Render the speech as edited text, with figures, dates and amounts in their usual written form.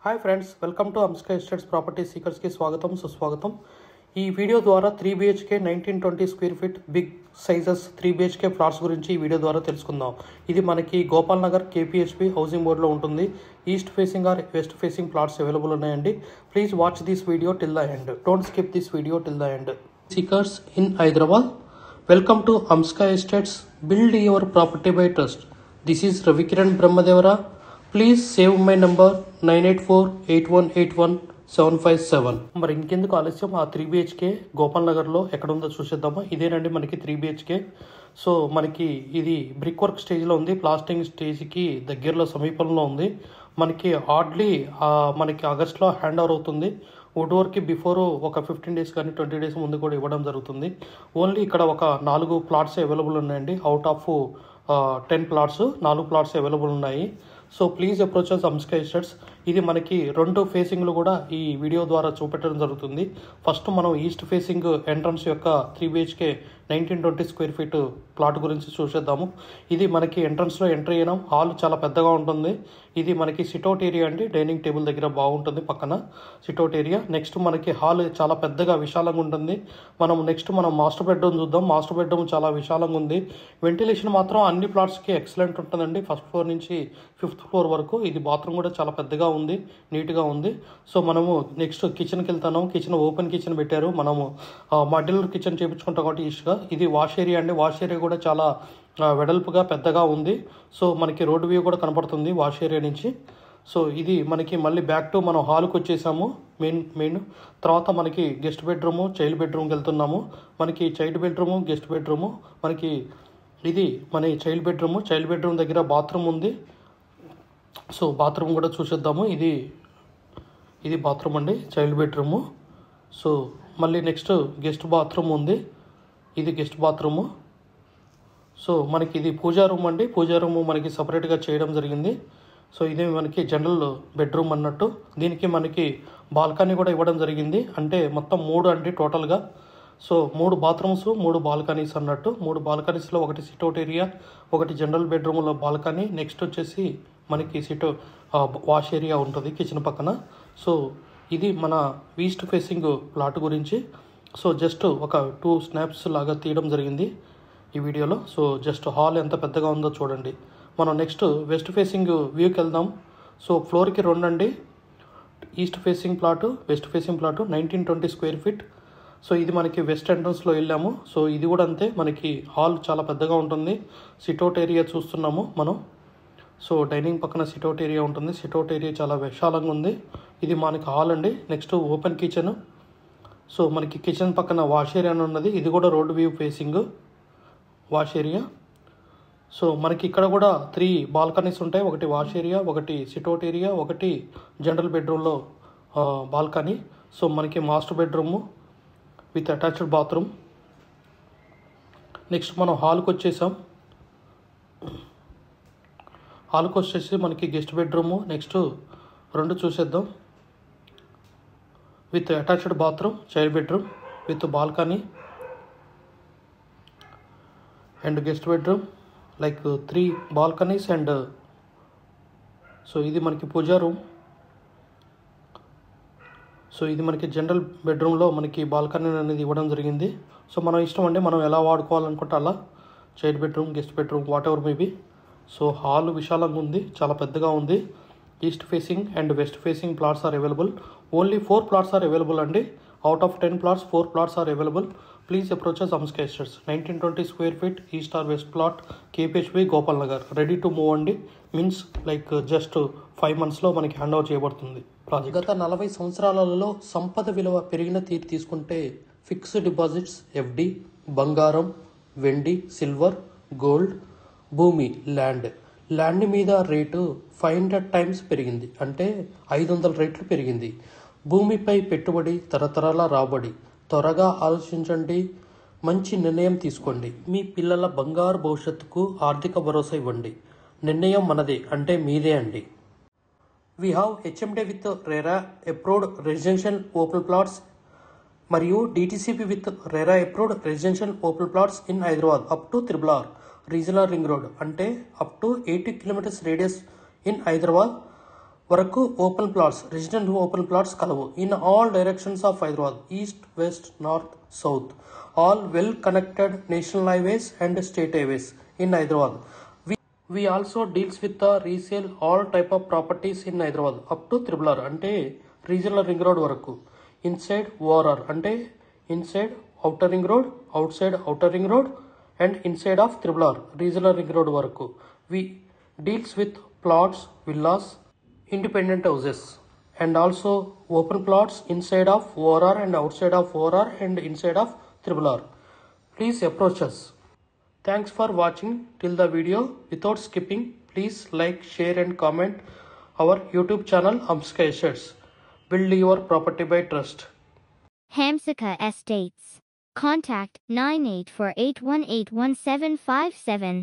Hi friends, welcome to Amska estates property సీకర్స్కి స్వాగతం సుస్వాగతం. ఈ వీడియో ద్వారా 3 BHK 1920 square feet big sizes 3 BHK flats గురించి ఈ వీడియో ద్వారా తెలుసుకుందాం. ఇది మనకి గోపాల్ నగర్ KPHP హౌసింగ్ బోర్డ్లో ఉంటుంది. East facing or west facing flats available ఉన్నాయండి. Please watch this video till the end. Don't skip this video till the end. Seekers in Hyderabad, welcome to Amska estates. Build your property by trust. This is Ravikiran Brahmadevara. Please save my number 9848181757. మరి ఇంకెందుకు ఆలస్యం, ఆ 3 BHK Gopal నగర్లో ఎక్కడ ఉందో చూసేద్దామా. ఇదేనండి మనకి 3 BHK. సో మనకి ఇది బ్రిక్ వర్క్ స్టేజ్లో ఉంది, ప్లాస్టింగ్ స్టేజ్కి దగ్గరలో సమీపంలో ఉంది. మనకి హార్డ్లీ మనకి ఆగస్ట్లో హ్యాండ్ ఓవర్ అవుతుంది. వుడ్ వర్క్కి బిఫోర్ ఒక 15 డేస్ కానీ 20 డేస్ ముందు కూడా ఇవ్వడం జరుగుతుంది. ఓన్లీ ఇక్కడ ఒక 4 ప్లాట్స్ అవైలబుల్ ఉన్నాయండి. Out of 10 plots 4 plots available ఉన్నాయి. So please approach us Amska estates. ఇది మనకి 2 ఫేసింగ్లు కూడా ఈ వీడియో ద్వారా చూపెట్టడం జరుగుతుంది. ఫస్ట్ మనం ఈస్ట్ ఫేసింగ్ ఎంట్రన్స్ యొక్క 3 BHK 1920 స్క్వేర్ ఫీట్ ప్లాట్ గురించి చూసేద్దాము. ఇది మనకి ఎంట్రన్స్లో ఎంట్రీ అయినాం. హాల్ చాలా పెద్దగా ఉంటుంది. ఇది మనకి సిట్అవుట్ ఏరియా అండి. డైనింగ్ టేబుల్ దగ్గర బాగుంటుంది, పక్కన సిట్అవుట్ ఏరియా. నెక్స్ట్ మనకి హాల్ చాలా పెద్దగా విశాలంగా ఉంటుంది. మనం మాస్టర్ బెడ్రూమ్ చూద్దాం. మాస్టర్ బెడ్రూమ్ చాలా విశాలంగా ఉంది. వెంటిలేషన్ మాత్రం అన్ని ప్లాట్స్కి ఎక్సలెంట్ ఉంటుందండి, ఫస్ట్ ఫ్లోర్ నుంచి 5th ఫ్లోర్ వరకు. ఇది బాత్రూమ్ కూడా చాలా పెద్దగా ఉంది, నీట్గా ఉంది. సో మనము నెక్స్ట్ కిచెన్కి వెళ్తాము. కిచెన్ ఓపెన్ కిచెన్ పెట్టారు. మనము మాడ్యులర్ కిచెన్ చేయించుకుంటాం కాబట్టి ఈస్ట్గా. ఇది వాష్ ఏరియా అండి. వాష్ ఏరియా కూడా చాలా వెడల్పుగా పెద్దగా ఉంది. సో మనకి రోడ్ వ్యూ కూడా కనపడుతుంది వాష్ ఏరియా నుంచి. సో ఇది మనకి మళ్ళీ బ్యాక్ టు మనం హాల్కి వచ్చేసాము. మెయిన్ తర్వాత మనకి గెస్ట్ బెడ్రూము, చైల్డ్ బెడ్రూమ్కి వెళ్తున్నాము. మనకి చైల్డ్ బెడ్రూము, గెస్ట్ బెడ్రూము, మనకి ఇది మన చైల్డ్ బెడ్రూమ్ దగ్గర బాత్రూమ్ ఉంది. సో బాత్రూమ్ కూడా చూసేద్దాము. ఇది బాత్రూమ్ అండి, చైల్డ్ బెడ్రూము. సో మళ్ళీ నెక్స్ట్ గెస్ట్ బాత్రూమ్ ఉంది. ఇది గెస్ట్ బాత్రూము. సో మనకి ఇది పూజా రూమ్ అండి. పూజా రూము మనకి సపరేట్గా చేయడం జరిగింది. సో ఇది మనకి జనరల్ బెడ్రూమ్ అన్నట్టు. దీనికి మనకి బాల్కనీ కూడా ఇవ్వడం జరిగింది. అంటే మొత్తం 3 అండి టోటల్గా. సో 3 బాత్రూమ్స్, 3 బాల్కనీస్ అన్నట్టు. 3 బాల్కనీస్లో ఒకటి సిట్అవుట్ ఏరియా, ఒకటి జనరల్ బెడ్రూమ్లో బాల్కనీ, నెక్స్ట్ వచ్చేసి మనకి వాష్ ఏరియా ఉంటుంది కిచెన్ పక్కన. సో ఇది మన ఈస్ట్ ఫేసింగ్ ప్లాట్ గురించి. సో జస్ట్ ఒక 2 స్నాప్స్ లాగా తీయడం జరిగింది ఈ వీడియోలో. సో జస్ట్ హాల్ ఎంత పెద్దగా ఉందో చూడండి. మనం నెక్స్ట్ వెస్ట్ ఫేసింగ్ వ్యూకి వెళ్దాం. సో ఫ్లోర్కి 2 అండి. East facing plot, west facing plot 1920 square feet. So ఇది మనకి వెస్ట్ ఎంట్రన్స్లో వెళ్ళాము. సో ఇది కూడా అంతే, మనకి హాల్ చాలా పెద్దగా ఉంటుంది. సిట్అవుట్ ఏరియా చూస్తున్నాము మనం. సో డైనింగ్ పక్కన సిట్అవుట్ ఏరియా ఉంటుంది. సిట్అవుట్ ఏరియా చాలా విశాలంగా ఉంది. ఇది మనకి హాల్ అండి. Next open kitchen. సో మనకి కిచెన్ పక్కన వాష్ ఏరియా ఉన్నది. ఇది కూడా road view facing wash area. So మనకి ఇక్కడ కూడా 3 బాల్కనీస్ ఉంటాయి. ఒకటి వాష్ ఏరియా, ఒకటి సిట్అవుట్ ఏరియా, ఒకటి జనరల్ బెడ్రూమ్లో బాల్కనీ. సో మనకి master bedroom with attached bathroom. Next మనం హాల్కి వచ్చేసాం. హాల్కి వచ్చేసి మనకి గెస్ట్ బెడ్రూము, నెక్స్ట్ 2 చూసేద్దాం. With attached bathroom, child bedroom with balcony and guest bedroom, like 3 balconies and. So ఇది మనకి పూజా రూమ్. సో ఇది మనకి జనరల్ బెడ్రూమ్లో మనకి బాల్కనీ అనేది ఇవ్వడం జరిగింది. సో మనం ఇష్టం అండి, మనం ఎలా వాడుకోవాలనుకుంటే అలా. Child bedroom, guest bedroom, whatever maybe. So hall విశాలంగా ఉంది, చాలా పెద్దగా ఉంది. East facing and west facing plots are available. Only 4 plots are available అండి. Out of 10 plots 4 plots are available. Please approach us Amska estates. 1920 square feet east or west plot, KPHP Gopal Nagar. Ready to move అండి. Means like just 5 monthsలో మనకి hand over చేయబడుతుంది project. గత 40 సంవత్సరాలలో సంపద విలువ పెరిగిన తీరు తీసుకుంటే ఫిక్స్డ్ డిపాజిట్స్, FD, బంగారం, వెండి, సిల్వర్, గోల్డ్, భూమి, ల్యాండ్ మీద రేటు 500 times పెరిగింది. అంటే 500 రెట్లు పెరిగింది. భూమిపై పెట్టుబడి, తరతరాల రాబడి. త్వరగా ఆలోచించండి, మంచి నిర్ణయం తీసుకోండి. మీ పిల్లల బంగారు భవిష్యత్తుకు ఆర్థిక భరోసా ఇవ్వండి. నిర్ణయం మనదే, అంటే మీదే అండి. We have HMD with RERA approved residential open plots మరియు DTCP with RERA approved residential open plots in Hyderabad up to RRR regional ring road. అంటే up to 80 kilometers radius in Hyderabad. వరకు open plots, resident open plots కలవు. In all directions of Hyderabad, east, west, north, south, all well connected national highways and state highways in Hyderabad. We also deals with the resale all type of properties in Hyderabad up to Triple R అంటే regional ring road వరకు. Inside ORR అంటే inside outer ring road, outside outer ring road and inside of triple R regional ring road వరకు. We deals with plots, villas, independent houses and also open plots inside of ORR and outside of ORR and inside of Triple R. Please approach us. Thanks for watching till the video. Without skipping, please like, share and comment our YouTube channel Hamsika Estates. Build your property by trust. Hamsika Estates. Contact 9848181757.